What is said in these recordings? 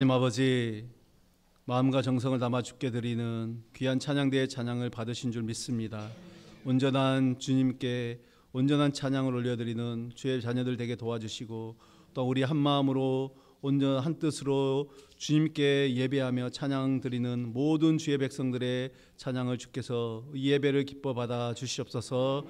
하나님 아버지, 마음과 정성을 담아 주께 드리는 귀한 찬양대의 찬양을 받으신 줄 믿습니다. 온전한 주님께 온전한 찬양을 올려드리는 주의 자녀들 되게 도와주시고, 또 우리 한 마음으로 온전 한 뜻으로 주님께 예배하며 찬양 드리는 모든 주의 백성들의 찬양을 주께서 이 예배를 기뻐 받아 주시옵소서.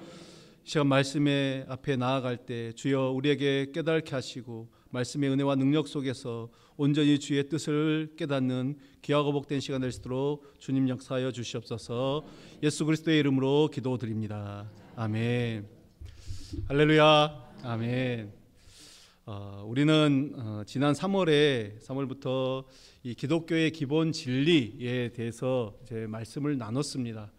시간 말씀의 앞에 나아갈 때 주여 우리에게 깨닫게 하시고, 말씀의 은혜와 능력 속에서 온전히 주의 뜻을 깨닫는 귀하고 복된 시간 될 수 있도록 주님 역사하여 주시옵소서. 예수 그리스도의 이름으로 기도드립니다. 아멘. 할렐루야. 아멘. 우리는 지난 3월부터 이 기독교의 기본 진리에 대해서 이제 말씀을 나눴습니다.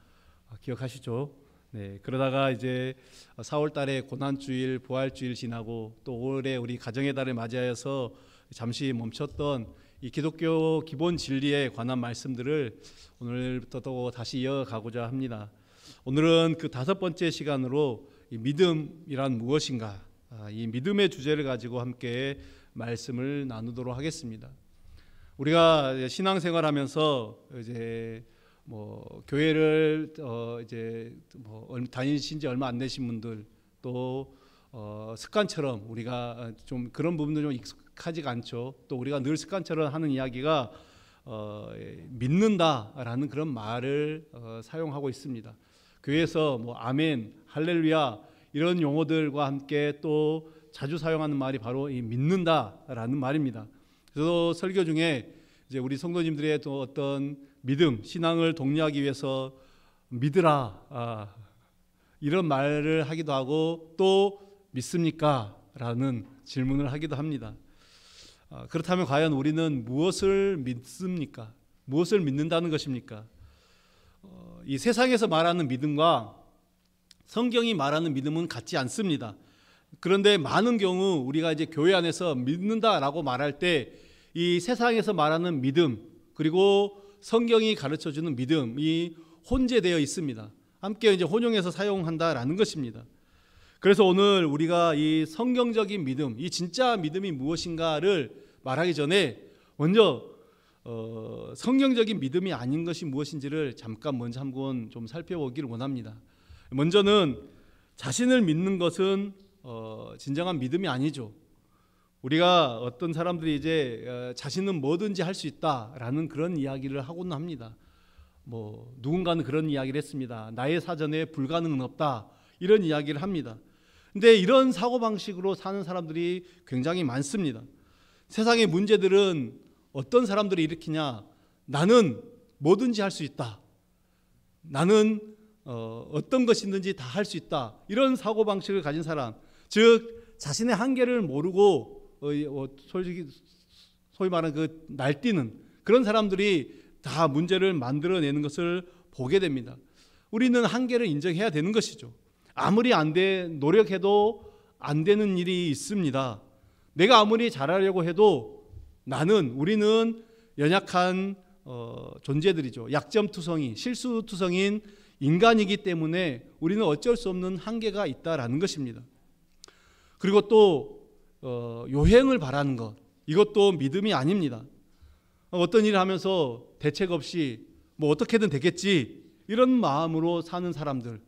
기억하시죠? 네, 그러다가 이제 4월 달에 고난주일, 부활주일 지나고 또 5월에 우리 가정의 달을 맞이하여서 잠시 멈췄던 이 기독교 기본 진리에 관한 말씀들을 오늘부터 또 다시 이어가고자 합니다. 오늘은 그 5번째 시간으로 이 믿음이란 무엇인가, 이 믿음의 주제를 가지고 함께 말씀을 나누도록 하겠습니다. 우리가 신앙생활하면서 이제 교회를 이제 다니신 지 얼마 안 되신 분들, 또 습관처럼 우리가 좀 그런 부분도 좀 익숙하지가 않죠. 또 우리가 늘 습관처럼 하는 이야기가 믿는다라는 그런 말을 사용하고 있습니다. 교회에서 아멘, 할렐루야 이런 용어들과 함께 또 자주 사용하는 말이 바로 이 믿는다라는 말입니다. 그래서 설교 중에 이제 우리 성도님들의 또 어떤 믿음, 신앙을 독려하기 위해서 믿으라 이런 말을 하기도 하고, 또 믿습니까? 라는 질문을 하기도 합니다. 그렇다면 과연 우리는 무엇을 믿습니까? 무엇을 믿는다는 것입니까? 이 세상에서 말하는 믿음과 성경이 말하는 믿음은 같지 않습니다. 그런데 많은 경우 우리가 이제 교회 안에서 믿는다라고 말할 때 이 세상에서 말하는 믿음, 그리고 성경이 가르쳐주는 믿음이 혼재되어 있습니다. 함께 이제 혼용해서 사용한다라는 것입니다. 그래서 오늘 우리가 이 성경적인 믿음, 이 진짜 믿음이 무엇인가를 말하기 전에 먼저 성경적인 믿음이 아닌 것이 무엇인지를 잠깐 먼저 한번 좀 살펴보기를 원합니다. 먼저는 자신을 믿는 것은 진정한 믿음이 아니죠. 우리가 어떤 사람들이 이제 자신은 뭐든지 할 수 있다라는 그런 이야기를 하고는 합니다. 누군가는 그런 이야기를 했습니다. 나의 사전에 불가능은 없다, 이런 이야기를 합니다. 근데 이런 사고방식으로 사는 사람들이 굉장히 많습니다. 세상의 문제들은 어떤 사람들이 일으키냐, 나는 뭐든지 할 수 있다, 나는 어떤 것이든지 다 할 수 있다, 이런 사고방식을 가진 사람, 즉 자신의 한계를 모르고 솔직히 소위 말하는 그 날뛰는 그런 사람들이 다 문제를 만들어내는 것을 보게 됩니다. 우리는 한계를 인정해야 되는 것이죠. 아무리 노력해도 안 되는 일이 있습니다. 내가 아무리 잘하려고 해도 우리는 연약한 존재들이죠. 약점투성이, 실수투성인 인간이기 때문에 우리는 어쩔 수 없는 한계가 있다라는 것입니다. 그리고 또 요행을 바라는 것, 이것도 믿음이 아닙니다. 어떤 일을 하면서 대책 없이 어떻게든 되겠지, 이런 마음으로 사는 사람들,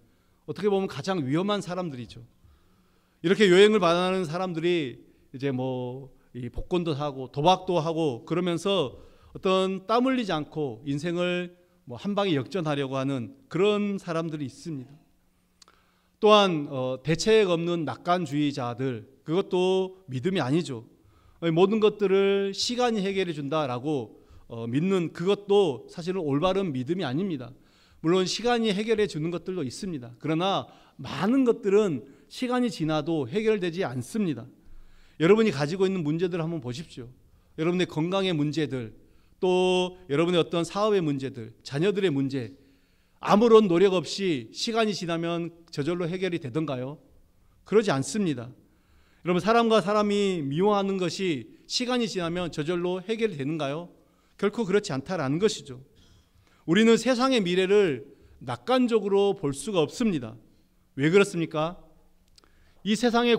어떻게 보면 가장 위험한 사람들이죠. 이렇게 요행을 바라는 사람들이 이제 이 복권도 하고 도박도 하고 그러면서 어떤 땀 흘리지 않고 인생을 한 방에 역전하려고 하는 그런 사람들이 있습니다. 또한 대책 없는 낙관주의자들, 그것도 믿음이 아니죠. 모든 것들을 시간이 해결해 준다라고 믿는 그것도 사실은 올바른 믿음이 아닙니다. 물론 시간이 해결해 주는 것들도 있습니다. 그러나 많은 것들은 시간이 지나도 해결되지 않습니다. 여러분이 가지고 있는 문제들을 한번 보십시오. 여러분의 건강의 문제들, 또 여러분의 어떤 사업의 문제들, 자녀들의 문제, 아무런 노력 없이 시간이 지나면 저절로 해결이 되던가요? 그러지 않습니다. 여러분, 사람과 사람이 미워하는 것이 시간이 지나면 저절로 해결이 되는가요? 결코 그렇지 않다라는 것이죠. 우리는 세상의 미래를 낙관적으로 볼 수가 없습니다. 왜 그렇습니까? 이 세상의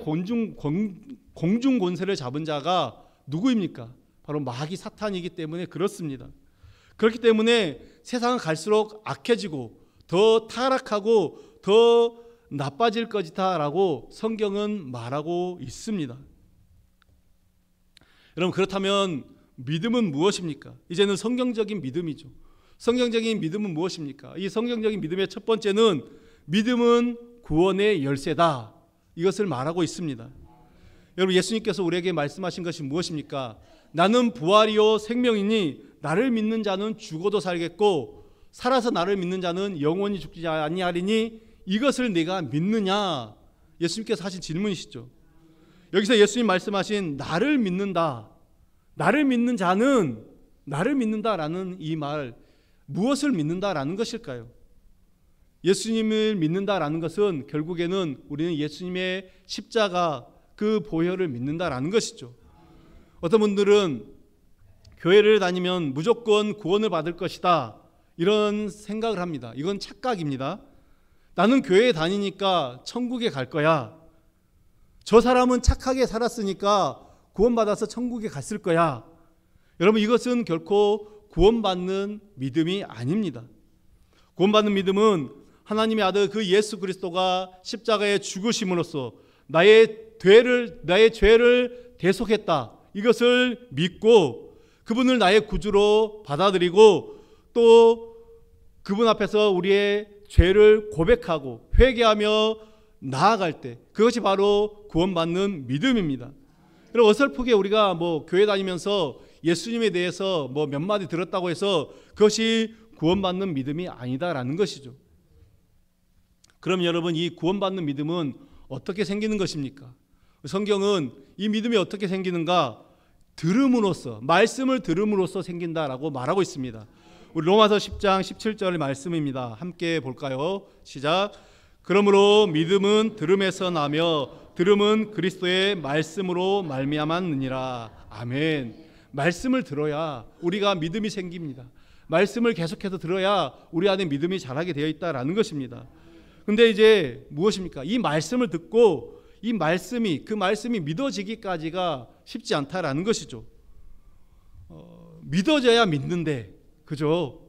공중권세를 잡은 자가 누구입니까? 바로 마귀 사탄이기 때문에 그렇습니다. 그렇기 때문에 세상은 갈수록 악해지고 더 타락하고 더 나빠질 것이다라고 성경은 말하고 있습니다. 여러분, 그렇다면 믿음은 무엇입니까? 이제는 성경적인 믿음이죠. 성경적인 믿음은 무엇입니까? 이 성경적인 믿음의 첫 번째는 믿음은 구원의 열쇠다, 이것을 말하고 있습니다. 여러분, 예수님께서 우리에게 말씀하신 것이 무엇입니까? 나는 부활이요 생명이니 나를 믿는 자는 죽어도 살겠고 살아서 나를 믿는 자는 영원히 죽지 아니하리니 이것을 내가 믿느냐? 예수님께서 하신 질문이시죠. 여기서 예수님 말씀하신 나를 믿는다, 나를 믿는 자는, 나를 믿는다라는 이 말, 무엇을 믿는다라는 것일까요? 예수님을 믿는다라는 것은 결국에는 우리는 예수님의 십자가 그 보혈을 믿는다라는 것이죠. 어떤 분들은 교회를 다니면 무조건 구원을 받을 것이다, 이런 생각을 합니다. 이건 착각입니다. 나는 교회에 다니니까 천국에 갈 거야. 저 사람은 착하게 살았으니까 구원받아서 천국에 갔을 거야. 여러분, 이것은 결코 구원받는 믿음이 아닙니다. 구원받는 믿음은 하나님의 아들 그 예수 그리스도가 십자가에 죽으심으로써 나의 죄를 대속했다, 이것을 믿고 그분을 나의 구주로 받아들이고 또 그분 앞에서 우리의 죄를 고백하고 회개하며 나아갈 때, 그것이 바로 구원받는 믿음입니다. 여러분, 어설프게 우리가 교회 다니면서 예수님에 대해서 몇 마디 들었다고 해서 그것이 구원받는 믿음이 아니다라는 것이죠. 그럼 여러분, 이 구원받는 믿음은 어떻게 생기는 것입니까? 성경은 이 믿음이 어떻게 생기는가? 들음으로써, 말씀을 들음으로써 생긴다라고 말하고 있습니다. 우리 로마서 10장 17절 말씀입니다. 함께 볼까요? 시작. 그러므로 믿음은 들음에서 나며 들음은 그리스도의 말씀으로 말미암았느니라. 아멘. 말씀을 들어야 우리가 믿음이 생깁니다. 말씀을 계속해서 들어야 우리 안에 믿음이 자라게 되어 있다라는 것입니다. 근데 이제 무엇입니까? 이 말씀을 듣고 이 말씀이, 그 말씀이 믿어지기까지가 쉽지 않다라는 것이죠. 믿어져야 믿는데, 그죠?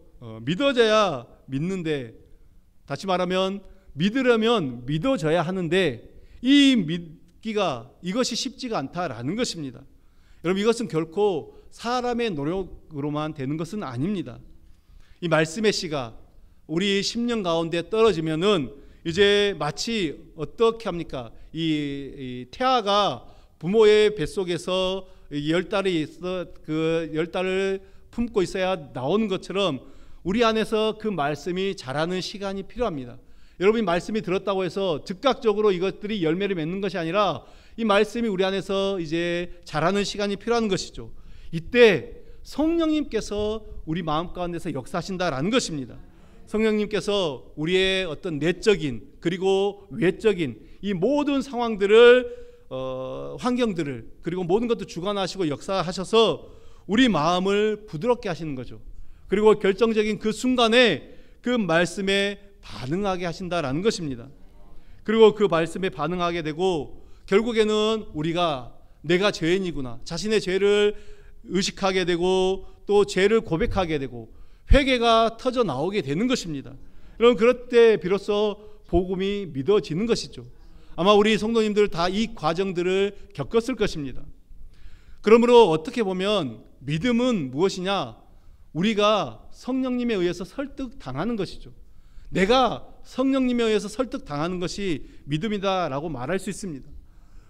믿어져야 믿는데, 다시 말하면 믿으려면 믿어져야 하는데 이 믿기가, 이것이 쉽지가 않다라는 것입니다. 여러분, 이것은 결코 사람의 노력으로만 되는 것은 아닙니다. 이 말씀의 씨가 우리 심령 가운데 떨어지면은 이제 마치 어떻게 합니까? 이 태아가 부모의 뱃속에서 10달이 있어 그 10달을 품고 있어야 나오는 것처럼 우리 안에서 그 말씀이 자라는 시간이 필요합니다. 여러분이 말씀이 들었다고 해서 즉각적으로 이것들이 열매를 맺는 것이 아니라 이 말씀이 우리 안에서 이제 자라는 시간이 필요한 것이죠. 이때 성령님께서 우리 마음 가운데서 역사하신다라는 것입니다. 성령님께서 우리의 어떤 내적인 그리고 외적인 이 모든 상황들을 환경들을 그리고 모든 것도 주관하시고 역사하셔서 우리 마음을 부드럽게 하시는 거죠. 그리고 결정적인 그 순간에 그 말씀에 반응하게 하신다라는 것입니다. 그리고 그 말씀에 반응하게 되고 결국에는 우리가 내가 죄인이구나, 자신의 죄를 의식하게 되고 또 죄를 고백하게 되고 회개가 터져 나오게 되는 것입니다. 여러분, 그럴 때 비로소 복음이 믿어지는 것이죠. 아마 우리 성도님들 다 이 과정들을 겪었을 것입니다. 그러므로 어떻게 보면 믿음은 무엇이냐? 우리가 성령님에 의해서 설득당하는 것이죠. 내가 성령님에 의해서 설득당하는 것이 믿음이다라고 말할 수 있습니다.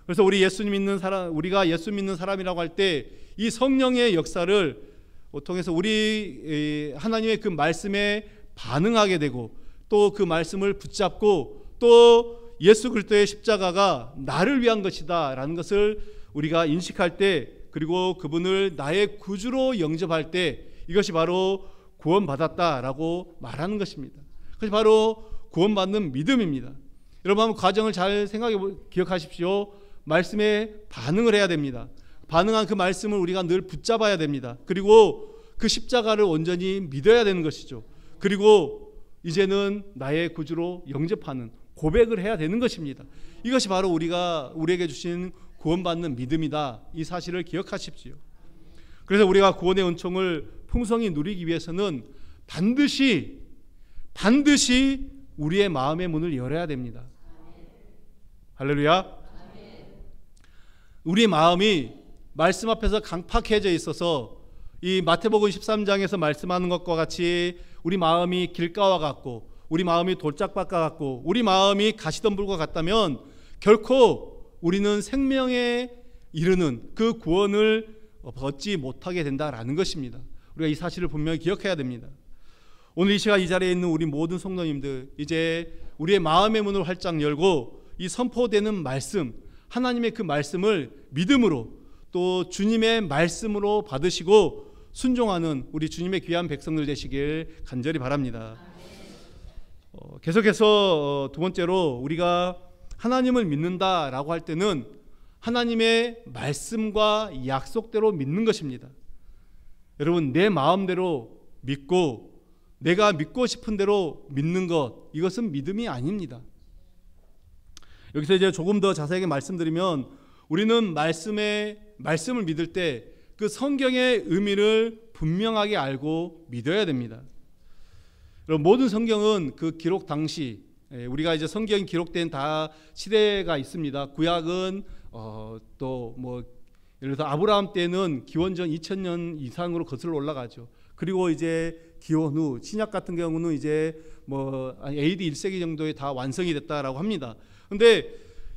그래서 우리 예수 믿는 사람, 우리가 예수 믿는 사람이라고 할 때 이 성령의 역사를 통해서 우리 하나님의 그 말씀에 반응하게 되고 또 그 말씀을 붙잡고 또 예수 그리스도의 십자가가 나를 위한 것이다 라는 것을 우리가 인식할 때, 그리고 그분을 나의 구주로 영접할 때 이것이 바로 구원받았다라고 말하는 것입니다. 그것이 바로 구원받는 믿음입니다. 여러분, 한번 과정을 잘 기억하십시오. 말씀에 반응을 해야 됩니다. 반응한 그 말씀을 우리가 늘 붙잡아야 됩니다. 그리고 그 십자가를 온전히 믿어야 되는 것이죠. 그리고 이제는 나의 구주로 영접하는 고백을 해야 되는 것입니다. 이것이 바로 우리에게 주신 구원받는 믿음이다, 이 사실을 기억하십시오. 그래서 우리가 구원의 은총을 풍성히 누리기 위해서는 반드시 우리의 마음의 문을 열어야 됩니다. 할렐루야. 우리 마음이 말씀 앞에서 강팍해져 있어서 이 마태복음 13장에서 말씀하는 것과 같이 우리 마음이 길가와 같고 우리 마음이 돌짝밭과 같고 우리 마음이 가시덤불과 같다면 결코 우리는 생명에 이르는 그 구원을 얻지 못하게 된다라는 것입니다. 우리가 이 사실을 분명히 기억해야 됩니다. 오늘 이 시간 이 자리에 있는 우리 모든 성도님들, 이제 우리의 마음의 문을 활짝 열고 이 선포되는 말씀, 하나님의 그 말씀을 믿음으로 또 주님의 말씀으로 받으시고 순종하는 우리 주님의 귀한 백성들 되시길 간절히 바랍니다. 계속해서 두 번째로 우리가 하나님을 믿는다라고 할 때는 하나님의 말씀과 약속대로 믿는 것입니다. 여러분, 내 마음대로 믿고 내가 믿고 싶은 대로 믿는 것, 이것은 믿음이 아닙니다. 여기서 이제 조금 더 자세하게 말씀드리면 우리는 말씀을 믿을 때 그 성경의 의미를 분명하게 알고 믿어야 됩니다. 여러분, 모든 성경은 그 기록 당시, 우리가 이제 성경이 기록된 다 시대가 있습니다. 구약은 또 뭐 예를 들어서 아브라함 때는 기원전 2000년 이상으로 거슬러 올라가죠. 그리고 이제 기원 후 신약 같은 경우는 이제 뭐 AD 1세기 정도에 다 완성이 됐다라고 합니다. 근데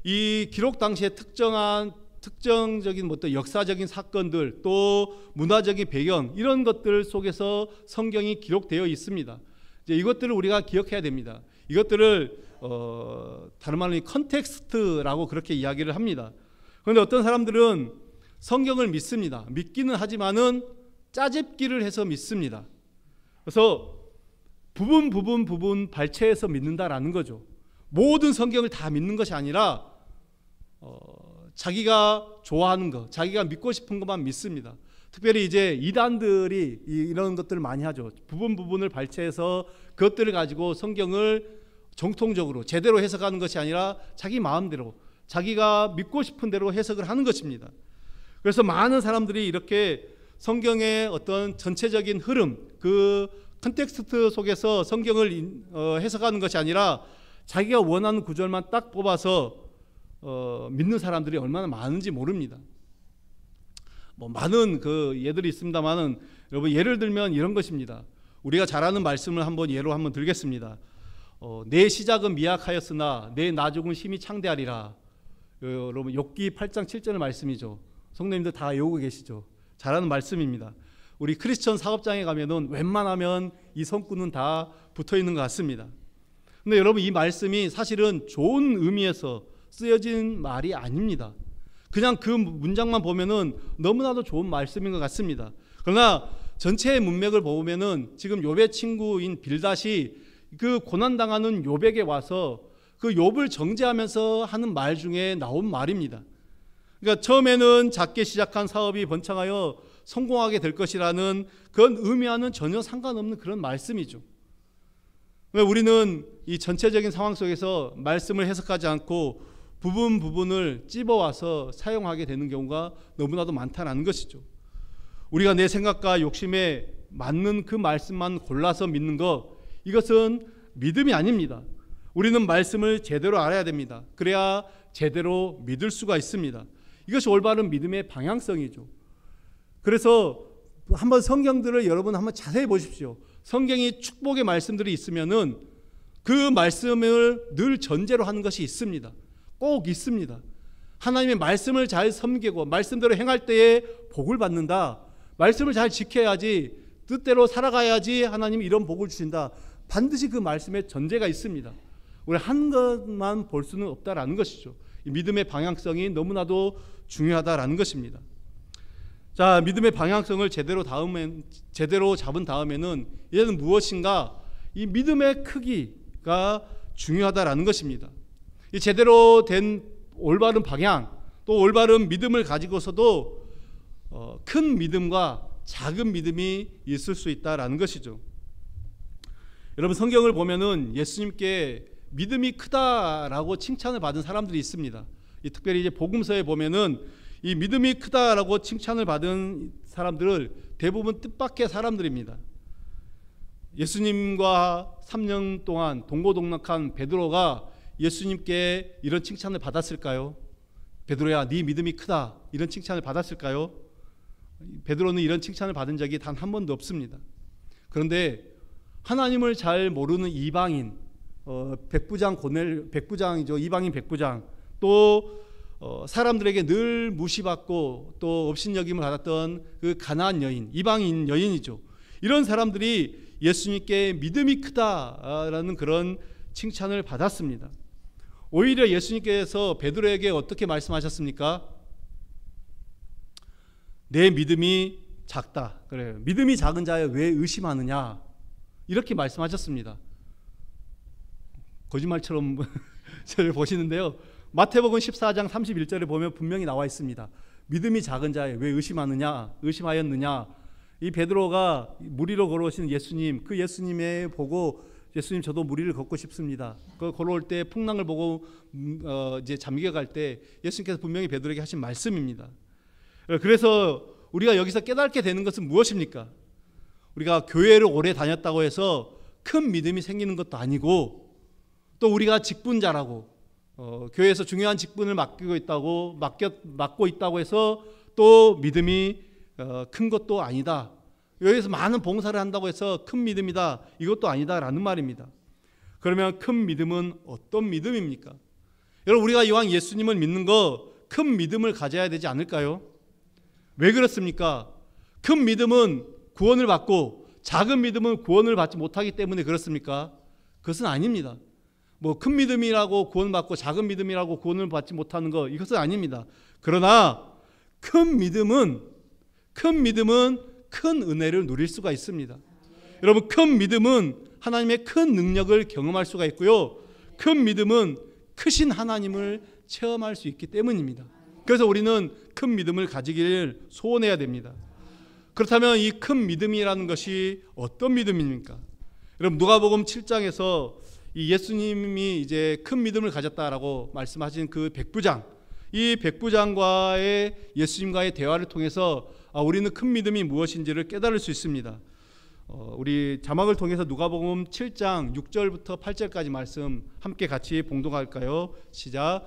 이 기록 당시에 특정적인 어떤 역사적인 사건들 또 문화적인 배경 이런 것들 속에서 성경이 기록되어 있습니다. 이제 이것들을 우리가 기억해야 됩니다. 이것들을 다른 말로 컨텍스트라고 그렇게 이야기를 합니다. 그런데 어떤 사람들은 성경을 믿습니다. 믿기는 하지만은 짜집기를 해서 믿습니다. 그래서 부분 발췌해서 믿는다라는 거죠. 모든 성경을 다 믿는 것이 아니라 자기가 좋아하는 것, 자기가 믿고 싶은 것만 믿습니다. 특별히 이제 이단들이 이런 것들을 많이 하죠. 부분을 발췌해서 그것들을 가지고 성경을 정통적으로 제대로 해석하는 것이 아니라 자기 마음대로 자기가 믿고 싶은 대로 해석을 하는 것입니다. 그래서 많은 사람들이 이렇게 성경의 어떤 전체적인 흐름, 그 컨텍스트 속에서 성경을 해석하는 것이 아니라 자기가 원하는 구절만 딱 뽑아서 믿는 사람들이 얼마나 많은지 모릅니다. 뭐 많은 그 예들이 있습니다만은 여러분, 예를 들면 이런 것입니다. 우리가 잘 아는 말씀을 예로 한번 들겠습니다. 내 시작은 미약하였으나 내 나중은 힘이 창대하리라. 여러분, 욥기 8장 7절의 말씀이죠. 성도님들 다 외우고 계시죠. 잘 아는 말씀입니다. 우리 크리스천 사업장에 가면은 웬만하면 이 성구는 다 붙어 있는 것 같습니다. 근데 여러분, 이 말씀이 사실은 좋은 의미에서 쓰여진 말이 아닙니다. 그냥 그 문장만 보면은 너무나도 좋은 말씀인 것 같습니다. 그러나 전체의 문맥을 보면은 지금 욥의 친구인 빌닷이 그 고난당하는 욥에게 와서 그 욥을 정죄하면서 하는 말 중에 나온 말입니다. 그러니까 처음에는 작게 시작한 사업이 번창하여 성공하게 될 것이라는 그런 의미와는 전혀 상관없는 그런 말씀이죠. 우리는 이 전체적인 상황 속에서 말씀을 해석하지 않고 부분을 찝어와서 사용하게 되는 경우가 너무나도 많다는 것이죠. 우리가 내 생각과 욕심에 맞는 그 말씀만 골라서 믿는 것, 이것은 믿음이 아닙니다. 우리는 말씀을 제대로 알아야 됩니다. 그래야 제대로 믿을 수가 있습니다. 이것이 올바른 믿음의 방향성이죠. 그래서 한번 성경들을 여러분 한번 자세히 보십시오. 성경이 축복의 말씀들이 있으면은 그 말씀을 늘 전제로 하는 것이 있습니다. 꼭 있습니다. 하나님의 말씀을 잘 섬기고 말씀대로 행할 때에 복을 받는다. 말씀을 잘 지켜야지, 뜻대로 살아가야지 하나님이 이런 복을 주신다. 반드시 그 말씀에 전제가 있습니다. 우리 한 것만 볼 수는 없다라는 것이죠. 이 믿음의 방향성이 너무나도 중요하다라는 것입니다. 자, 믿음의 방향성을 제대로 잡은 다음에는 이제는 무엇인가? 이 믿음의 크기가 중요하다라는 것입니다. 이 제대로 된 올바른 방향, 또 올바른 믿음을 가지고서도 큰 믿음과 작은 믿음이 있을 수 있다라는 것이죠. 여러분, 성경을 보면은 예수님께 믿음이 크다라고 칭찬을 받은 사람들이 있습니다. 특별히 이제 복음서에 보면은 이 믿음이 크다라고 칭찬을 받은 사람들을 대부분 뜻밖의 사람들입니다. 예수님과 3년 동안 동고동락한 베드로가 예수님께 이런 칭찬을 받았을까요? 베드로야, 네 믿음이 크다, 이런 칭찬을 받았을까요? 베드로는 이런 칭찬을 받은 적이 단 한 번도 없습니다. 그런데 하나님을 잘 모르는 이방인, 백부장이죠. 이방인 백부장, 또 사람들에게 늘 무시받고 또 업신여김을 받았던 그 가나안 여인, 이방인 여인이죠. 이런 사람들이 예수님께 믿음이 크다라는 그런 칭찬을 받았습니다. 오히려 예수님께서 베드로에게 어떻게 말씀하셨습니까? 내 믿음이 작다. 그래요. 믿음이 작은 자여 왜 의심하느냐? 이렇게 말씀하셨습니다. 거짓말처럼 저를 보시는데요. 마태복음 14장 31절에 보면 분명히 나와 있습니다. 믿음이 작은 자여 왜 의심하였느냐? 이 베드로가 무리로 걸어오시는 예수님, 그 예수님에 보고 예수님 저도 무리를 걷고 싶습니다. 그 걸어올 때 풍랑을 보고 이제 잠겨갈 때 예수님께서 분명히 베드로에게 하신 말씀입니다. 그래서 우리가 여기서 깨닫게 되는 것은 무엇입니까? 우리가 교회를 오래 다녔다고 해서 큰 믿음이 생기는 것도 아니고, 또 우리가 직분자라고 교회에서 중요한 직분을 맡고 있다고 해서 또 믿음이 큰 것도 아니다. 여기서 많은 봉사를 한다고 해서 큰 믿음이다, 이것도 아니다라는 말입니다. 그러면 큰 믿음은 어떤 믿음입니까? 여러분, 우리가 이왕 예수님을 믿는 거 큰 믿음을 가져야 되지 않을까요? 왜 그렇습니까? 큰 믿음은 구원을 받고 작은 믿음은 구원을 받지 못하기 때문에 그렇습니까? 그것은 아닙니다. 뭐 큰 믿음이라고 구원받고 작은 믿음이라고 구원을 받지 못하는 거, 이것은 아닙니다. 그러나 큰 믿음은 큰 은혜를 누릴 수가 있습니다. 여러분, 큰 믿음은 하나님의 큰 능력을 경험할 수가 있고요, 큰 믿음은 크신 하나님을 체험할 수 있기 때문입니다. 그래서 우리는 큰 믿음을 가지기를 소원해야 됩니다. 그렇다면 이 큰 믿음이라는 것이 어떤 믿음입니까? 여러분, 누가복음 7장에서 이 예수님이 이제 큰 믿음을 가졌다라고 말씀하신 그 백부장, 이 백부장과의 예수님과의 대화를 통해서 우리는 큰 믿음이 무엇인지를 깨달을 수 있습니다. 우리 자막을 통해서 누가복음 7장 6절부터 8절까지 말씀 함께 같이 봉독할까요? 시작.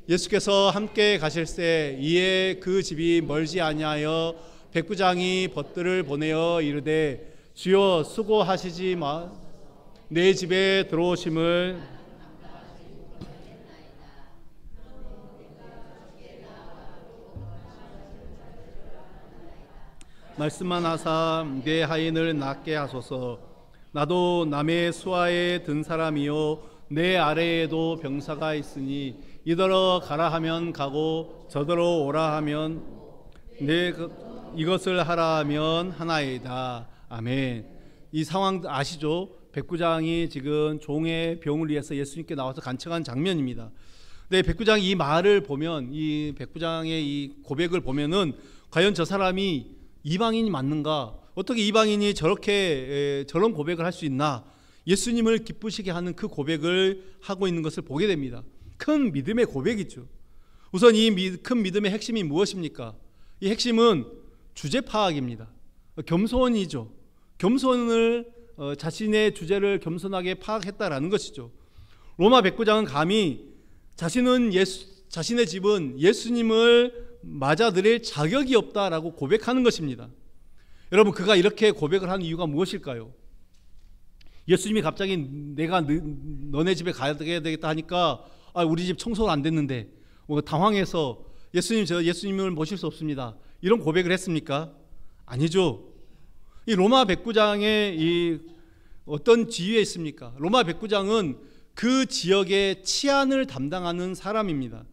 예수께서 함께 가실새 이에 그 집이 멀지 아니하여 백부장이 벗들을 보내어 이르되 주여 수고하시지 마 내 집에 들어오심을 말씀만 하사 내 하인을 낫게 하소서. 나도 남의 수하에 든 사람이요 내 아래에도 병사가 있으니 이더러 가라 하면 가고 저더러 오라 하면 이것을 하라 하면 하나이다. 아멘. 이 상황 아시죠? 백부장이 지금 종의 병을 위해서 예수님께 나와서 간청한 장면입니다. 근데 백부장이 이 말을 보면, 이 백부장의 이 고백을 보면은 과연 저 사람이 이방인이 맞는가? 어떻게 이방인이 저런 고백을 할 수 있나? 예수님을 기쁘시게 하는 그 고백을 하고 있는 것을 보게 됩니다. 큰 믿음의 고백이죠. 우선 이 큰 믿음의 핵심이 무엇입니까? 이 핵심은 주제 파악입니다. 겸손이죠. 겸손을 자신의 주제를 겸손하게 파악했다라는 것이죠. 로마 백부장은 감히 자신의 집은 예수님을 맞아들일 자격이 없다라고 고백하는 것입니다. 여러분, 그가 이렇게 고백을 하는 이유가 무엇일까요? 예수님이 갑자기 내가 너네 집에 가야 되겠다 하니까 우리 집 청소가 안 됐는데 당황해서 예수님을 모실 수 없습니다, 이런 고백을 했습니까? 아니죠. 이 로마 백부장의 이 어떤 지위에 있습니까? 로마 백부장은 그 지역의 치안을 담당하는 사람입니다.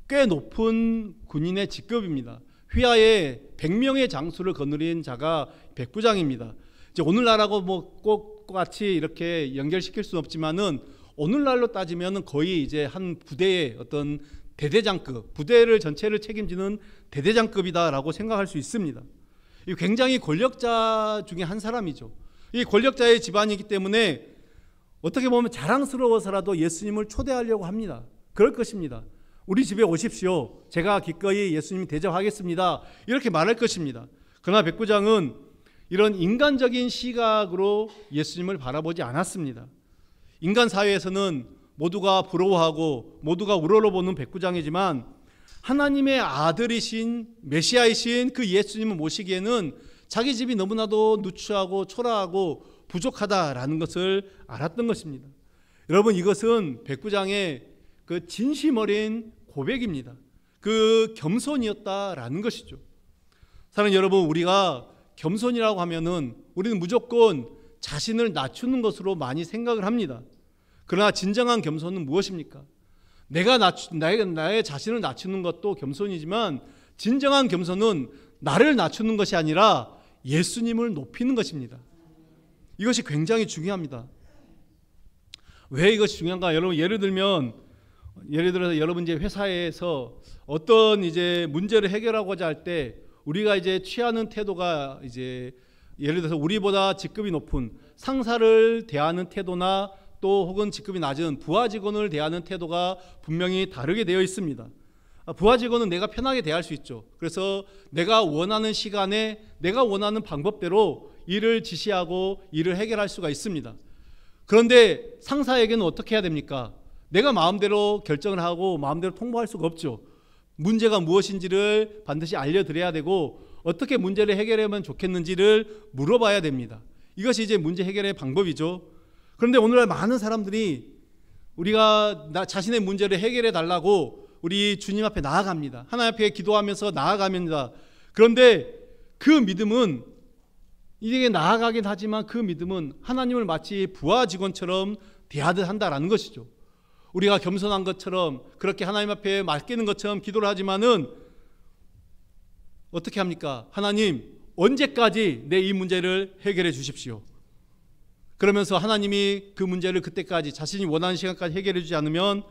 꽤 높은 군인의 직급입니다. 휘하에 100명의 장수를 거느린 자가 백부장입니다. 이제 오늘날하고 꼭 같이 이렇게 연결시킬 수는 없지만은 오늘날로 따지면은 거의 이제 한 부대의 어떤 대대장급, 부대를 전체를 책임지는 대대장급이다라고 생각할 수 있습니다. 굉장히 권력자 중에 한 사람이죠. 이 권력자의 집안이기 때문에 어떻게 보면 자랑스러워서라도 예수님을 초대하려고 합니다. 그럴 것입니다. 우리 집에 오십시오. 제가 기꺼이 예수님 대접하겠습니다. 이렇게 말할 것입니다. 그러나 백부장은 이런 인간적인 시각으로 예수님을 바라보지 않았습니다. 인간 사회에서는 모두가 부러워하고 모두가 우러러보는 백부장이지만 하나님의 아들이신 메시아이신 그 예수님을 모시기에는 자기 집이 너무나도 누추하고 초라하고 부족하다라는 것을 알았던 것입니다. 여러분, 이것은 백부장의 그 진심 어린 고백입니다. 그 겸손이었다라는 것이죠. 사랑하는 여러분, 우리가 겸손이라고 하면은 우리는 무조건 자신을 낮추는 것으로 많이 생각을 합니다. 그러나 진정한 겸손은 무엇입니까? 나의 자신을 낮추는 것도 겸손이지만 진정한 겸손은 나를 낮추는 것이 아니라 예수님을 높이는 것입니다. 이것이 굉장히 중요합니다. 왜 이것이 중요한가? 여러분, 예를 들어서 여러분 이제 회사에서 어떤 이제 문제를 해결하고자 할 때 우리가 이제 취하는 태도가 이제 예를 들어서 우리보다 직급이 높은 상사를 대하는 태도나 또 혹은 직급이 낮은 부하 직원을 대하는 태도가 분명히 다르게 되어 있습니다. 부하 직원은 내가 편하게 대할 수 있죠. 그래서 내가 원하는 시간에 내가 원하는 방법대로 일을 지시하고 일을 해결할 수가 있습니다. 그런데 상사에게는 어떻게 해야 됩니까? 내가 마음대로 결정을 하고 마음대로 통보할 수가 없죠. 문제가 무엇인지를 반드시 알려드려야 되고 어떻게 문제를 해결하면 좋겠는지를 물어봐야 됩니다. 이것이 이제 문제 해결의 방법이죠. 그런데 오늘날 많은 사람들이 우리가 자신의 문제를 해결해 달라고 우리 주님 앞에 나아갑니다. 하나님 앞에 기도하면서 나아갑니다. 그런데 그 믿음은 이게 나아가긴 하지만 그 믿음은 하나님을 마치 부하 직원처럼 대하듯 한다라는 것이죠. 우리가 겸손한 것처럼 그렇게 하나님 앞에 맡기는 것처럼 기도를 하지만은 어떻게 합니까? 하나님, 언제까지 내 이 문제를 해결해 주십시오. 그러면서 하나님이 그 문제를 그때까지 자신이 원하는 시간까지 해결해 주지 않으면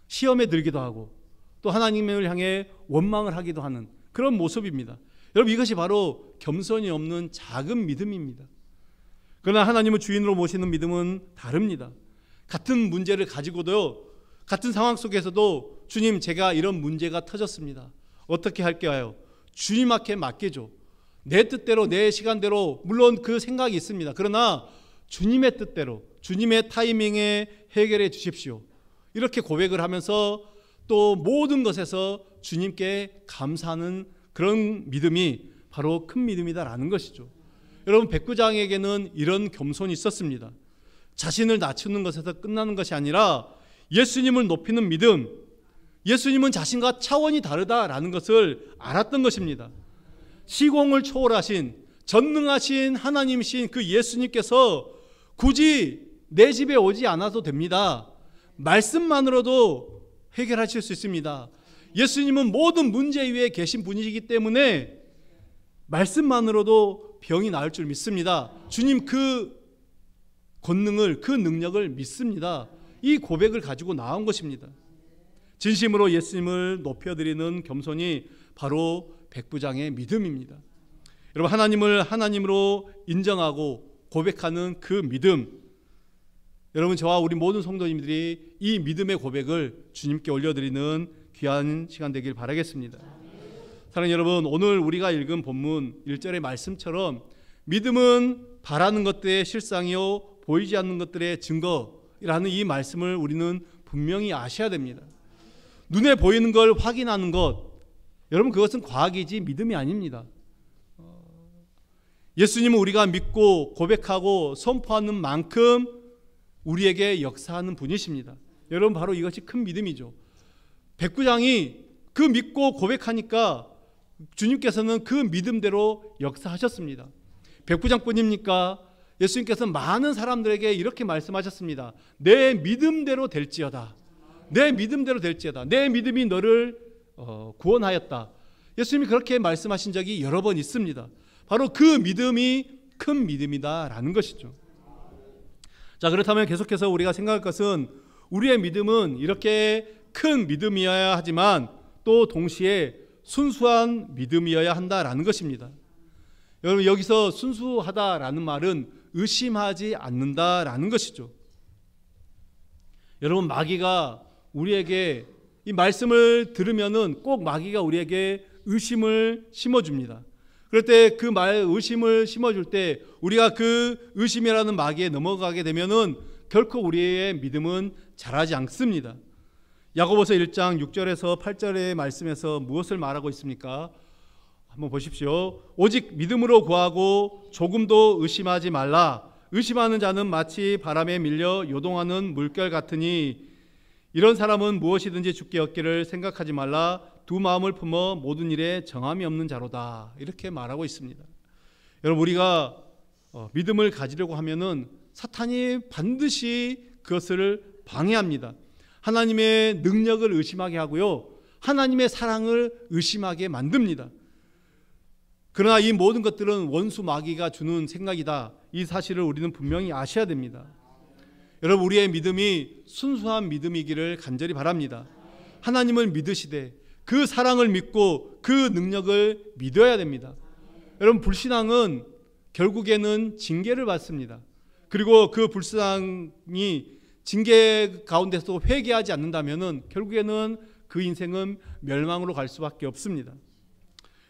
시험에 들기도 하고 또 하나님을 향해 원망을 하기도 하는 그런 모습입니다. 여러분, 이것이 바로 겸손이 없는 작은 믿음입니다. 그러나 하나님을 주인으로 모시는 믿음은 다릅니다. 같은 문제를 가지고도 같은 상황 속에서도 주님, 제가 이런 문제가 터졌습니다. 어떻게 할까요? 주님 앞에 맡기죠. 내 뜻대로 내 시간대로 물론 그 생각이 있습니다. 그러나 주님의 뜻대로 주님의 타이밍에 해결해 주십시오. 이렇게 고백을 하면서 또 모든 것에서 주님께 감사하는 그런 믿음이 바로 큰 믿음이다라는 것이죠. 여러분, 백부장에게는 이런 겸손이 있었습니다. 자신을 낮추는 것에서 끝나는 것이 아니라 예수님을 높이는 믿음, 예수님은 자신과 차원이 다르다라는 것을 알았던 것입니다. 시공을 초월하신 전능하신 하나님이신 그 예수님께서 굳이 내 집에 오지 않아도 됩니다. 말씀만으로도 해결하실 수 있습니다. 예수님은 모든 문제 위에 계신 분이시기 때문에 말씀만으로도 병이 나을 줄 믿습니다. 주님 그 권능을, 그 능력을 믿습니다. 이 고백을 가지고 나온 것입니다. 진심으로 예수님을 높여드리는 겸손이 바로 백부장의 믿음입니다. 여러분, 하나님을 하나님으로 인정하고 고백하는 그 믿음, 여러분, 저와 우리 모든 성도님들이 이 믿음의 고백을 주님께 올려드리는 귀한 시간 되길 바라겠습니다. 사랑하는 여러분, 오늘 우리가 읽은 본문 1절의 말씀처럼 믿음은 바라는 것들의 실상이요 보이지 않는 것들의 증거라는 이 말씀을 우리는 분명히 아셔야 됩니다. 눈에 보이는 걸 확인하는 것, 여러분, 그것은 과학이지 믿음이 아닙니다. 예수님은 우리가 믿고 고백하고 선포하는 만큼 우리에게 역사하는 분이십니다. 여러분, 바로 이것이 큰 믿음이죠. 백부장이 그 믿고 고백하니까 주님께서는 그 믿음대로 역사하셨습니다. 백부장뿐입니까? 예수님께서는 많은 사람들에게 이렇게 말씀하셨습니다. 내 믿음대로 될지어다. 내 믿음대로 될지어다. 내 믿음이 너를 구원하였다. 예수님이 그렇게 말씀하신 적이 여러 번 있습니다. 바로 그 믿음이 큰 믿음이다라는 것이죠. 자, 그렇다면 계속해서 우리가 생각할 것은 우리의 믿음은 이렇게 큰 믿음이어야 하지만 또 동시에 순수한 믿음이어야 한다라는 것입니다. 여러분, 여기서 순수하다라는 말은 의심하지 않는다라는 것이죠. 여러분, 마귀가 우리에게 이 말씀을 들으면은 꼭 마귀가 우리에게 의심을 심어줍니다. 그럴 때 그 의심을 심어줄 때 우리가 그 의심이라는 마귀에 넘어가게 되면은 결코 우리의 믿음은 자라지 않습니다. 야고보서 1장 6절에서 8절의 말씀에서 무엇을 말하고 있습니까? 한번 보십시오. 오직 믿음으로 구하고 조금도 의심하지 말라. 의심하는 자는 마치 바람에 밀려 요동하는 물결 같으니 이런 사람은 무엇이든지 주께 얻기를 생각하지 말라. 두 마음을 품어 모든 일에 정함이 없는 자로다. 이렇게 말하고 있습니다. 여러분, 우리가 믿음을 가지려고 하면은 사탄이 반드시 그것을 방해합니다. 하나님의 능력을 의심하게 하고요, 하나님의 사랑을 의심하게 만듭니다. 그러나 이 모든 것들은 원수 마귀가 주는 생각이다. 이 사실을 우리는 분명히 아셔야 됩니다. 여러분, 우리의 믿음이 순수한 믿음이기를 간절히 바랍니다. 하나님을 믿으시되 그 사랑을 믿고 그 능력을 믿어야 됩니다. 여러분, 불신앙은 결국에는 징계를 받습니다. 그리고 그 불신앙이 징계 가운데서 회개하지 않는다면 결국에는 그 인생은 멸망으로 갈 수밖에 없습니다.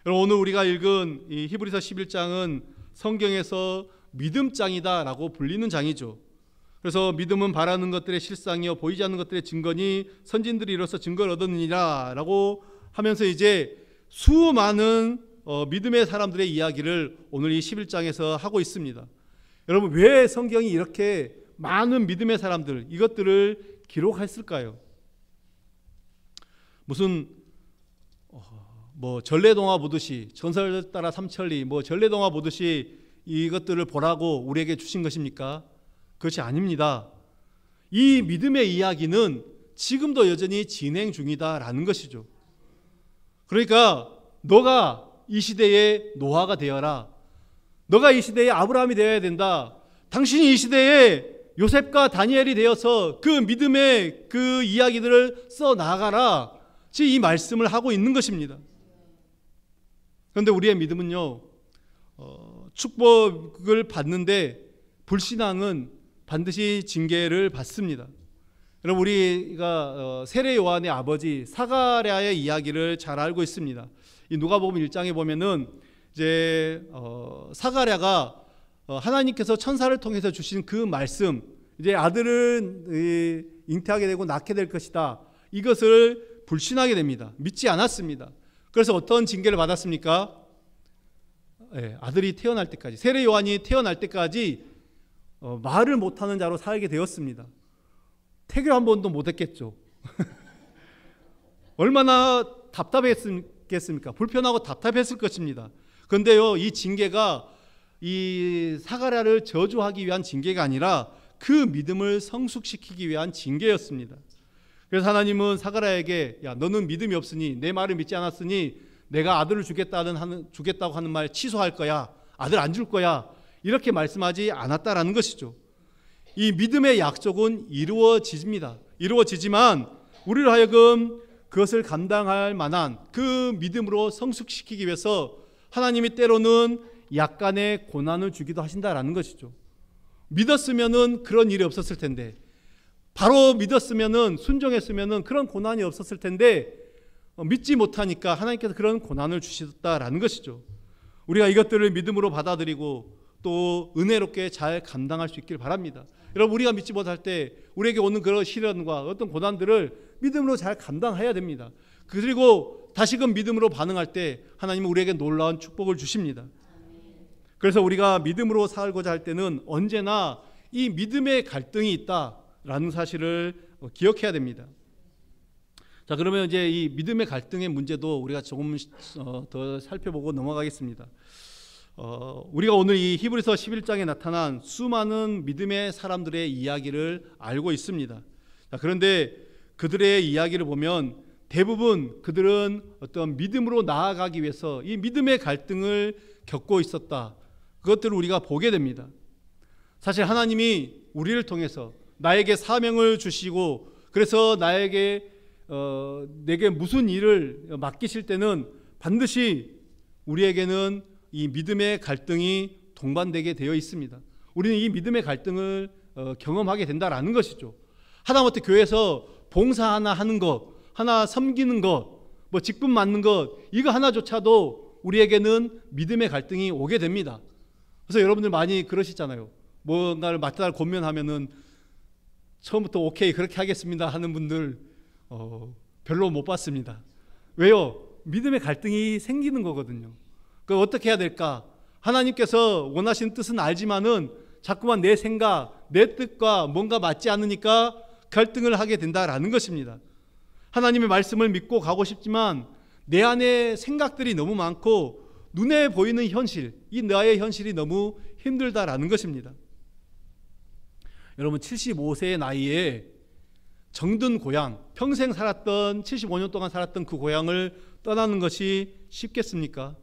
여러분, 오늘 우리가 읽은 이 히브리서 11장은 성경에서 믿음장이다라고 불리는 장이죠. 그래서 믿음은 바라는 것들의 실상이요 보이지 않는 것들의 증거니 선진들이 이로써 증거를 얻었느니라 라고 하면서 이제 수많은 믿음의 사람들의 이야기를 오늘 이 11장에서 하고 있습니다. 여러분, 왜 성경이 이렇게 많은 믿음의 사람들 이것들을 기록했을까요? 무슨 뭐 전래동화 보듯이 전설 따라 삼천리 뭐 전래동화 보듯이 이것들을 보라고 우리에게 주신 것입니까? 그것이 아닙니다. 이 믿음의 이야기는 지금도 여전히 진행 중이다라는 것이죠. 그러니까 너가 이 시대의 노아가 되어라. 너가 이 시대의 아브라함이 되어야 된다. 당신이 이 시대의 요셉과 다니엘이 되어서 그 믿음의 그 이야기들을 써 나가라. 지금 이 말씀을 하고 있는 것입니다. 그런데 우리의 믿음은요, 축복을 받는데 불신앙은 반드시 징계를 받습니다. 여러분, 우리가 세례 요한의 아버지 사가랴의 이야기를 잘 알고 있습니다. 이 누가복음 1장에 보면은 이제 사가랴가 하나님께서 천사를 통해서 주신 그 말씀, 이제 아들은 잉태하게 되고 낳게 될 것이다. 이것을 불신하게 됩니다. 믿지 않았습니다. 그래서 어떤 징계를 받았습니까? 아들이 태어날 때까지, 세례 요한이 태어날 때까지 말을 못하는 자로 살게 되었습니다. 태교 한 번도 못했겠죠. 얼마나 답답했겠습니까? 불편하고 답답했을 것입니다. 그런데요, 이 징계가 이 사가랴를 저주하기 위한 징계가 아니라 그 믿음을 성숙시키기 위한 징계였습니다. 그래서 하나님은 사가랴에게, 야, 너는 믿음이 없으니, 내 말을 믿지 않았으니 내가 아들을 주겠다고 하는 말 취소할 거야. 아들 안 줄 거야. 이렇게 말씀하지 않았다라는 것이죠. 이 믿음의 약속은 이루어집니다. 이루어지지만 우리를 하여금 그것을 감당할 만한 그 믿음으로 성숙시키기 위해서 하나님이 때로는 약간의 고난을 주기도 하신다라는 것이죠. 믿었으면은 그런 일이 없었을 텐데, 바로 믿었으면은, 순종했으면은 그런 고난이 없었을 텐데, 믿지 못하니까 하나님께서 그런 고난을 주셨다라는 것이죠. 우리가 이것들을 믿음으로 받아들이고 또 은혜롭게 잘 감당할 수 있길 바랍니다. 여러분, 우리가 믿지 못할 때 우리에게 오는 그런 시련과 어떤 고난들을 믿음으로 잘 감당해야 됩니다. 그리고 다시금 믿음으로 반응할 때 하나님은 우리에게 놀라운 축복을 주십니다. 그래서 우리가 믿음으로 살고자 할 때는 언제나 이 믿음의 갈등이 있다라는 사실을 기억해야 됩니다. 자, 그러면 이제 이 믿음의 갈등의 문제도 우리가 조금 더 살펴보고 넘어가겠습니다. 우리가 오늘 이 히브리서 11장에 나타난 수많은 믿음의 사람들의 이야기를 알고 있습니다. 자, 그런데 그들의 이야기를 보면 대부분 그들은 어떤 믿음으로 나아가기 위해서 이 믿음의 갈등을 겪고 있었다. 그것들을 우리가 보게 됩니다. 사실 하나님이 우리를 통해서 나에게 사명을 주시고 그래서 내게 무슨 일을 맡기실 때는 반드시 우리에게는 이 믿음의 갈등이 동반되게 되어 있습니다. 우리는 이 믿음의 갈등을 경험하게 된다라는 것이죠. 하다못해 교회에서 봉사 하나 하는 것, 하나 섬기는 것, 뭐 직분 맡는 것, 이거 하나조차도 우리에게는 믿음의 갈등이 오게 됩니다. 그래서 여러분들 많이 그러시잖아요. 뭔가를 맡아달 권면하면은 처음부터 오케이 그렇게 하겠습니다 하는 분들 별로 못 봤습니다. 왜요? 믿음의 갈등이 생기는 거거든요. 그 어떻게 해야 될까? 하나님께서 원하시는 뜻은 알지만은 자꾸만 내 생각, 내 뜻과 뭔가 맞지 않으니까 갈등을 하게 된다라는 것입니다. 하나님의 말씀을 믿고 가고 싶지만 내 안에 생각들이 너무 많고 눈에 보이는 현실, 이 나의 현실이 너무 힘들다라는 것입니다. 여러분 75세의 나이에 정든 고향, 평생 살았던 75년 동안 살았던 그 고향을 떠나는 것이 쉽겠습니까?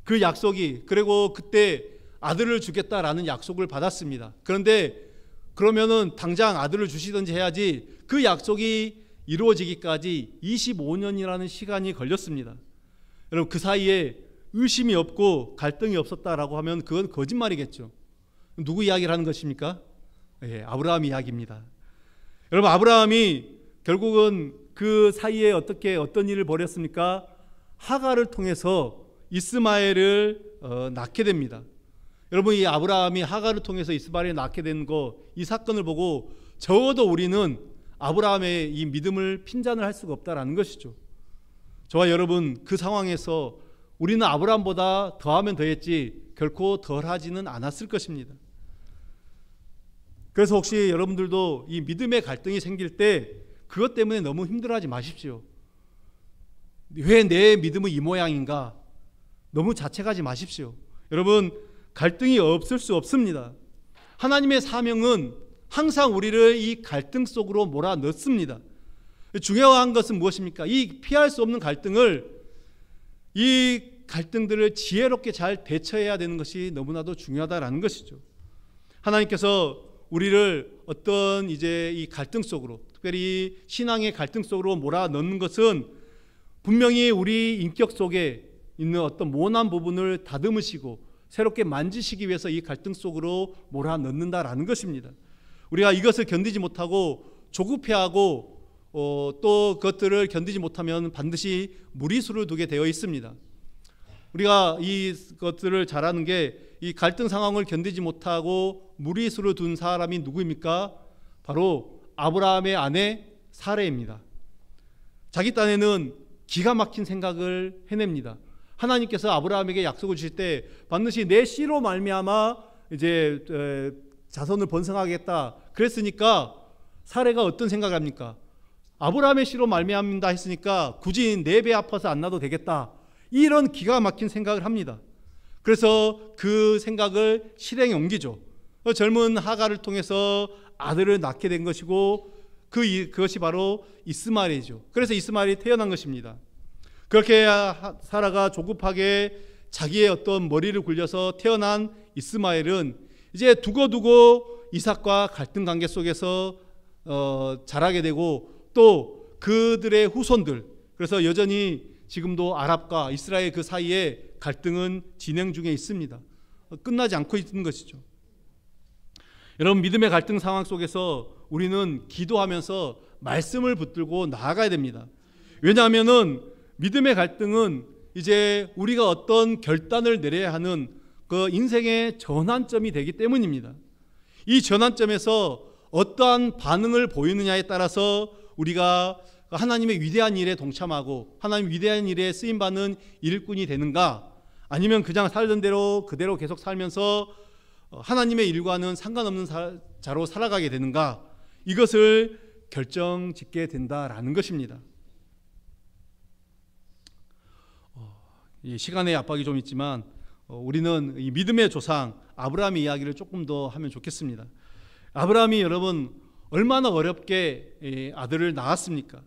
그 약속이, 그리고 그때 아들을 주겠다라는 약속을 받았습니다. 그런데 그러면은 당장 아들을 주시든지 해야지, 그 약속이 이루어지기까지 25년이라는 시간이 걸렸습니다. 여러분 그 사이에 의심이 없고 갈등이 없었다라고 하면 그건 거짓말이겠죠. 누구 이야기를 하는 것입니까? 예, 아브라함 이야기입니다. 여러분 아브라함이 결국은 그 사이에 어떤 일을 벌였습니까? 하갈을 통해서 이스마엘을 낳게 됩니다. 여러분 이 아브라함이 하갈을 통해서 이스마엘을 낳게 된 이 사건을 보고 적어도 우리는 아브라함의 이 믿음을 핀잔을 할 수가 없다라는 것이죠. 저와 여러분 그 상황에서 우리는 아브라함보다 더하면 더했지 결코 덜하지는 않았을 것입니다. 그래서 혹시 여러분들도 이 믿음의 갈등이 생길 때 그것 때문에 너무 힘들어하지 마십시오. 왜 내 믿음은 이 모양인가? 너무 자책하지 마십시오. 여러분 갈등이 없을 수 없습니다. 하나님의 사명은 항상 우리를 이 갈등 속으로 몰아넣습니다. 중요한 것은 무엇입니까? 이 피할 수 없는 이 갈등들을 지혜롭게 잘 대처해야 되는 것이 너무나도 중요하다라는 것이죠. 하나님께서 우리를 어떤 이 갈등 속으로, 특별히 신앙의 갈등 속으로 몰아넣는 것은 분명히 우리 인격 속에 있는 어떤 모난 부분을 다듬으시고 새롭게 만지시기 위해서 이 갈등 속으로 몰아넣는다라는 것입니다. 우리가 이것을 견디지 못하고 조급해하고 또 그것들을 견디지 못하면 반드시 무리수를 두게 되어 있습니다. 우리가 이것들을 잘하는 게 이 갈등 상황을 견디지 못하고 무리수를 둔 사람이 누구입니까? 바로 아브라함의 아내 사레입니다. 자기 딴에는 기가 막힌 생각을 해냅니다. 하나님께서 아브라함에게 약속을 주실 때 반드시 내 씨로 말미암아 이제 자손을 번성하겠다 그랬으니까 사레가 어떤 생각을 합니까? 아브라함의 씨로 말미암는다 했으니까 굳이 내 배 아파서 안 나도 되겠다, 이런 기가 막힌 생각을 합니다. 그래서 그 생각을 실행에 옮기죠. 젊은 하갈을 통해서 아들을 낳게 된 것이고 그것이 바로 이스마엘이죠. 그래서 이스마엘이 태어난 것입니다. 그렇게 사라가 조급하게 자기의 어떤 머리를 굴려서 태어난 이스마엘은 이제 두고두고 이삭과 갈등 관계 속에서 자라게 되고 또 그들의 후손들, 그래서 여전히 지금도 아랍과 이스라엘 그 사이에 갈등은 진행 중에 있습니다. 끝나지 않고 있는 것이죠. 여러분 믿음의 갈등 상황 속에서 우리는 기도하면서 말씀을 붙들고 나아가야 됩니다. 왜냐하면은 믿음의 갈등은 이제 우리가 어떤 결단을 내려야 하는 그 인생의 전환점이 되기 때문입니다. 이 전환점에서 어떠한 반응을 보이느냐에 따라서 우리가 하나님의 위대한 일에 동참하고 하나님 위대한 일에 쓰임받는 일꾼이 되는가, 아니면 그냥 살던 대로 그대로 계속 살면서 하나님의 일과는 상관없는 자로 살아가게 되는가, 이것을 결정짓게 된다라는 것입니다. 이 시간의 압박이 좀 있지만 우리는 이 믿음의 조상 아브라함의 이야기를 조금 더 하면 좋겠습니다. 아브라함이 여러분 얼마나 어렵게 아들을 낳았습니까?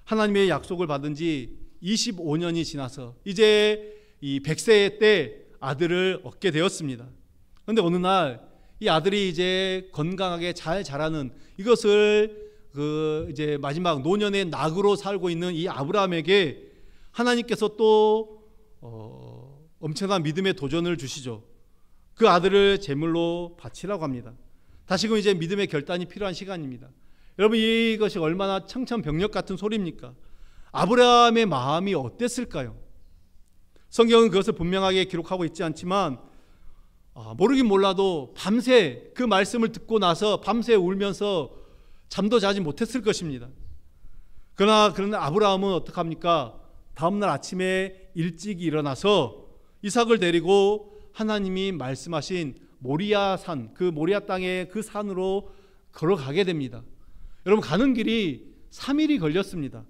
하나님의 약속을 받은 지 25년이 지나서 이제 이 100세 때 아들을 얻게 되었습니다. 그런데 어느 날 이 아들이 이제 건강하게 잘 자라는 이것을 이제 마지막 노년의 낙으로 살고 있는 이 아브라함에게 하나님께서 또 엄청난 믿음의 도전을 주시죠. 그 아들을 제물로 바치라고 합니다. 다시금 이제 믿음의 결단이 필요한 시간입니다. 여러분 이것이 얼마나 청천벽력 같은 소리입니까? 아브라함의 마음이 어땠을까요? 성경은 그것을 분명하게 기록하고 있지 않지만 모르긴 몰라도 밤새 그 말씀을 듣고 나서 밤새 울면서 잠도 자지 못했을 것입니다. 그러나 아브라함은 어떡합니까? 다음날 아침에 일찍 일어나서 이삭을 데리고 하나님이 말씀하신 모리아 산, 그 모리아 땅의 그 산으로 걸어가게 됩니다. 여러분, 가는 길이 3일이 걸렸습니다.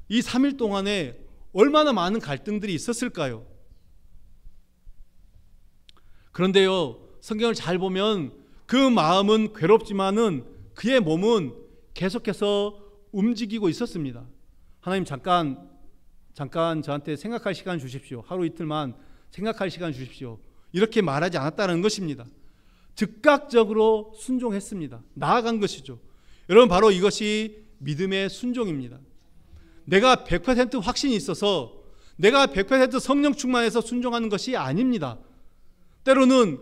이 3일 동안에 얼마나 많은 갈등들이 있었을까요? 그런데요, 성경을 잘 보면 그 마음은 괴롭지만은 그의 몸은 계속해서 움직이고 있었습니다. 하나님, 잠깐 저한테 생각할 시간 주십시오. 하루 이틀만 생각할 시간 주십시오. 이렇게 말하지 않았다는 것입니다. 즉각적으로 순종했습니다. 나아간 것이죠. 여러분, 바로 이것이 믿음의 순종입니다. 내가 100% 확신이 있어서, 내가 100% 성령 충만해서 순종하는 것이 아닙니다. 때로는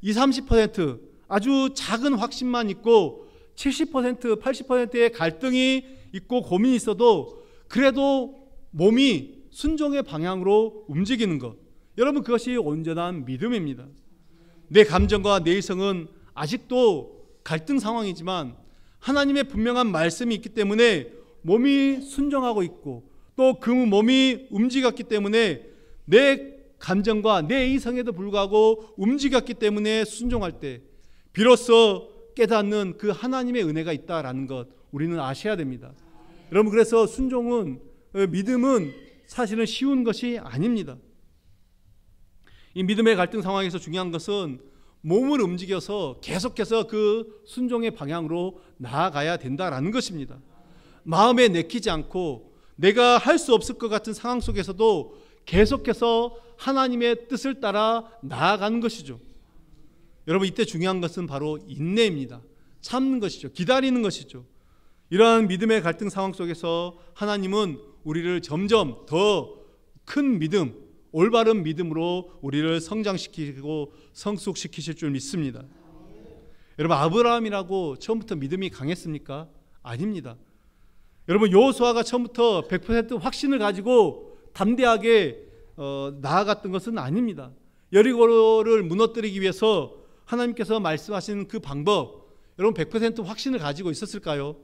20, 30% 아주 작은 확신만 있고 70%, 80%의 갈등이 있고 고민이 있어도 그래도 몸이 순종의 방향으로 움직이는 것, 여러분, 그것이 온전한 믿음입니다. 내 감정과 내 이성은 아직도 갈등 상황이지만 하나님의 분명한 말씀이 있기 때문에 몸이 순종하고 있고, 또 그 몸이 움직였기 때문에 내 감정과 내 이성에도 불구하고 움직였기 때문에 순종할 때 비로소 깨닫는 그 하나님의 은혜가 있다라는 것, 우리는 아셔야 됩니다. 여러분, 그래서 순종은, 믿음은 사실은 쉬운 것이 아닙니다. 이 믿음의 갈등 상황에서 중요한 것은 몸을 움직여서 계속해서 그 순종의 방향으로 나아가야 된다라는 것입니다. 마음에 내키지 않고 내가 할 수 없을 것 같은 상황 속에서도 계속해서 하나님의 뜻을 따라 나아가는 것이죠. 여러분, 이때 중요한 것은 바로 인내입니다. 참는 것이죠. 기다리는 것이죠. 이러한 믿음의 갈등 상황 속에서 하나님은 우리를 점점 더 큰 믿음, 올바른 믿음으로 우리를 성장시키고 성숙시키실 줄 믿습니다. 여러분, 아브라함이라고 처음부터 믿음이 강했습니까? 아닙니다. 여러분, 여호수아가 처음부터 100% 확신을 가지고 담대하게 나아갔던 것은 아닙니다. 여리고를 무너뜨리기 위해서 하나님께서 말씀하신 그 방법, 여러분 100% 확신을 가지고 있었을까요?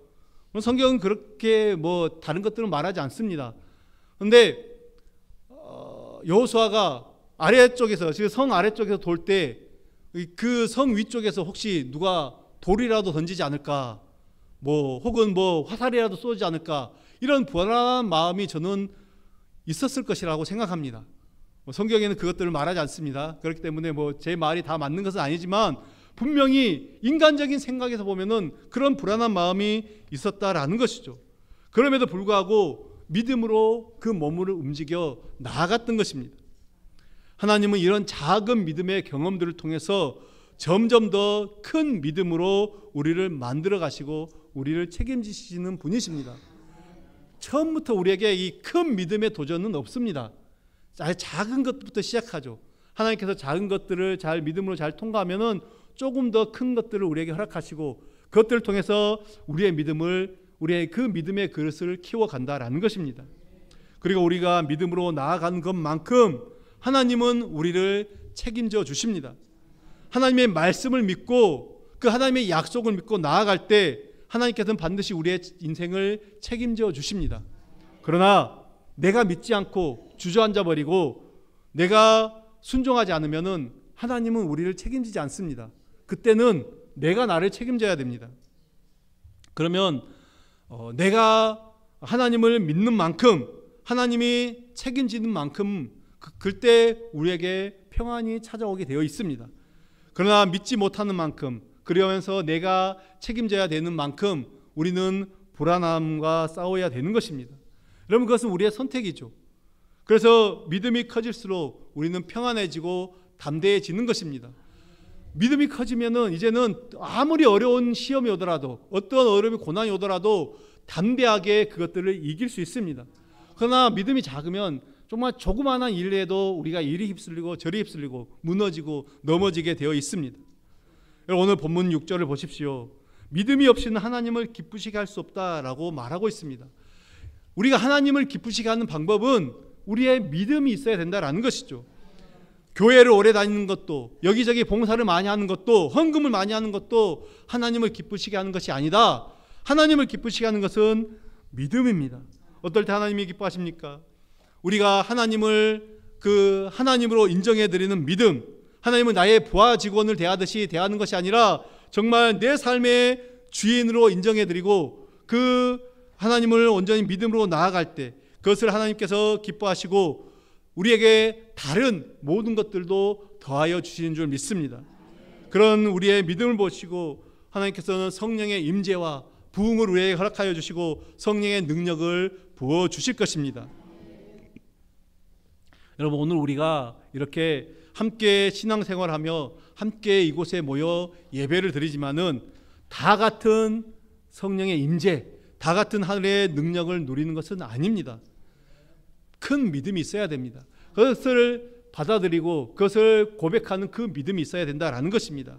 성경은 그렇게 다른 것들은 말하지 않습니다. 그런데 여호수아가 아래쪽에서, 지금 성 아래쪽에서 돌 때 그 성 위쪽에서 혹시 누가 돌이라도 던지지 않을까, 혹은 화살이라도 쏘지 않을까, 이런 불안한 마음이 저는 있었을 것이라고 생각합니다. 성경에는 그것들을 말하지 않습니다. 그렇기 때문에 제 말이 다 맞는 것은 아니지만 분명히 인간적인 생각에서 보면은 그런 불안한 마음이 있었다라는 것이죠. 그럼에도 불구하고 믿음으로 그 몸을 움직여 나아갔던 것입니다. 하나님은 이런 작은 믿음의 경험들을 통해서 점점 더 큰 믿음으로 우리를 만들어 가시고 우리를 책임지시는 분이십니다. 처음부터 우리에게 이 큰 믿음의 도전은 없습니다. 작은 것부터 시작하죠. 하나님께서 작은 것들을 잘 믿음으로 잘 통과하면은 조금 더 큰 것들을 우리에게 허락하시고 그것들을 통해서 우리의 그 믿음의 그릇을 키워간다라는 것입니다. 그리고 우리가 믿음으로 나아가는 것만큼 하나님은 우리를 책임져 주십니다. 하나님의 말씀을 믿고 그 하나님의 약속을 믿고 나아갈 때 하나님께서는 반드시 우리의 인생을 책임져 주십니다. 그러나 내가 믿지 않고 주저앉아 버리고 내가 순종하지 않으면은 하나님은 우리를 책임지지 않습니다. 그때는 내가 나를 책임져야 됩니다. 그러면 내가 하나님을 믿는 만큼, 하나님이 책임지는 만큼 그때 우리에게 평안이 찾아오게 되어 있습니다. 그러나 믿지 못하는 만큼, 그러면서 내가 책임져야 되는 만큼 우리는 불안함과 싸워야 되는 것입니다. 여러분, 그것은 우리의 선택이죠. 그래서 믿음이 커질수록 우리는 평안해지고 담대해지는 것입니다. 믿음이 커지면은 이제는 아무리 어려운 시험이 오더라도, 어떤 어려움이 고난이 오더라도 담대하게 그것들을 이길 수 있습니다. 그러나 믿음이 작으면 정말 조그마한 일에도 우리가 이리 휩쓸리고 저리 휩쓸리고 무너지고 넘어지게 되어 있습니다. 오늘 본문 6절을 보십시오. 믿음이 없이는 하나님을 기쁘시게 할 수 없다라고 말하고 있습니다. 우리가 하나님을 기쁘시게 하는 방법은 우리의 믿음이 있어야 된다라는 것이죠. 교회를 오래 다니는 것도, 여기저기 봉사를 많이 하는 것도, 헌금을 많이 하는 것도 하나님을 기쁘시게 하는 것이 아니다. 하나님을 기쁘시게 하는 것은 믿음입니다. 어떨 때 하나님이 기뻐하십니까? 우리가 하나님을 그 하나님으로 인정해 드리는 믿음, 하나님은 나의 부하 직원을 대하듯이 대하는 것이 아니라 정말 내 삶의 주인으로 인정해 드리고 그 하나님을 온전히 믿음으로 나아갈 때 그것을 하나님께서 기뻐하시고 우리에게 다른 모든 것들도 더하여 주시는 줄 믿습니다. 그런 우리의 믿음을 보시고 하나님께서는 성령의 임재와 부흥을 우리에게 허락하여 주시고 성령의 능력을 부어 주실 것입니다. 여러분, 오늘 우리가 이렇게 함께 신앙생활하며 함께 이곳에 모여 예배를 드리지만은 다 같은 성령의 임재, 다 같은 하늘의 능력을 누리는 것은 아닙니다. 큰 믿음이 있어야 됩니다. 그것을 받아들이고 그것을 고백하는 그 믿음이 있어야 된다라는 것입니다.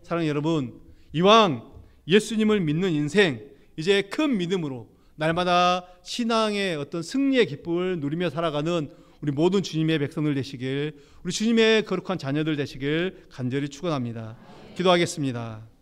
사랑하는 여러분, 이왕 예수님을 믿는 인생, 이제 큰 믿음으로 날마다 신앙의 어떤 승리의 기쁨을 누리며 살아가는 우리 모든 주님의 백성들 되시길, 우리 주님의 거룩한 자녀들 되시길 간절히 축원합니다. 기도하겠습니다.